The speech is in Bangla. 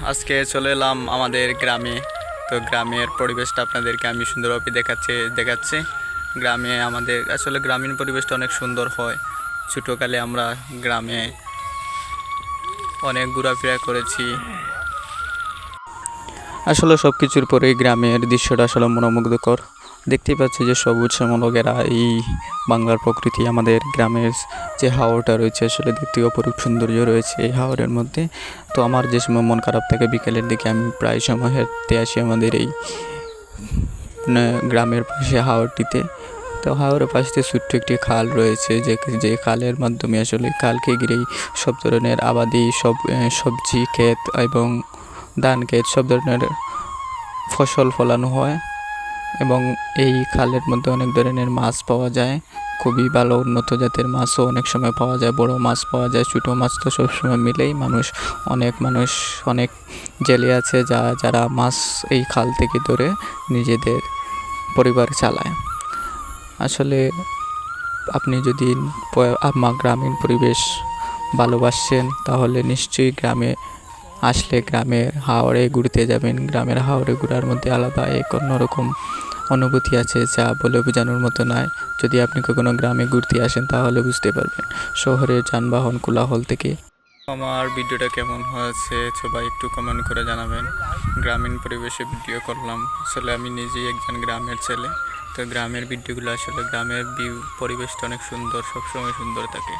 আজকে চলে এলাম আমাদের গ্রামে। তো গ্রামের পরিবেশটা আপনাদেরকে আমি সুন্দরভাবে দেখাচ্ছি। গ্রামে আমাদের আসলে গ্রামীণ পরিবেশটা অনেক সুন্দর হয়। ছোটোকালে আমরা গ্রামে অনেক ঘোরাফেরা করেছি। আসলে সব কিছুর পরেই গ্রামের দৃশ্যটা আসলে মনোমুগ্ধকর। দেখতেই পাচ্ছি যে সবুজ শ্যামলগেরা এই বাংলার প্রকৃতি। আমাদের গ্রামের যে হাওরটা রয়েছে আসলে দেখতে অপরূপ সৌন্দর্য রয়েছে এই হাওরের মধ্যে। তো আমার যে সময় মন খারাপ থাকে বিকেলের দিকে আমি প্রায় সময় হেঁটে আসি আমাদের এই গ্রামের পাশে হাওরটিতে। তো হাওরের পাশে ছোট্ট একটি খাল রয়েছে, যে খালের মাধ্যমে আসলে খালকে ঘিরেই সব ধরনের আবাদি সবজি ক্ষেত এবং ধান ক্ষেত সব ধরনের ফসল ফলানো হয় এবং এই খালের মধ্যে অনেক ধরনের মাছ পাওয়া যায়। খুবই ভালো উন্নত জাতের মাছও অনেক সময় পাওয়া যায়, বড় মাছ পাওয়া যায়, ছোটো মাছ তো সবসময় মিলেই অনেক অনেক জেলে আছে যারা মাছ এই খাল থেকে ধরে নিজেদের পরিবার চালায়। আসলে আপনি যদি আমার গ্রামীণ পরিবেশ ভালোবাসেন তাহলে নিশ্চয়ই গ্রামে আসলে গ্রামের হাওরে ঘুরতে যাবেন। গ্রামের হাওরে ঘোরার মধ্যে আলাদা এক অন্যরকম অনুভূতি আছে যা বলে বোঝানোর মতো নয়। যদি আপনি কখনো গ্রামে ঘুরতে আসেন তাহলে বুঝতে পারবেন শহরের যানবাহন কোলাহল থেকে। আমার ভিডিওটা কেমন হয়েছে সবাই একটু কমেন্ট করে জানাবেন। গ্রামীণ পরিবেশে ভিডিও করলাম, আসলে আমি নিজেই একজন গ্রামের ছেলে। তো গ্রামের ভিডিওগুলো আসলে গ্রামের পরিবেশটা অনেক সুন্দর, সবসময় সুন্দর থাকে।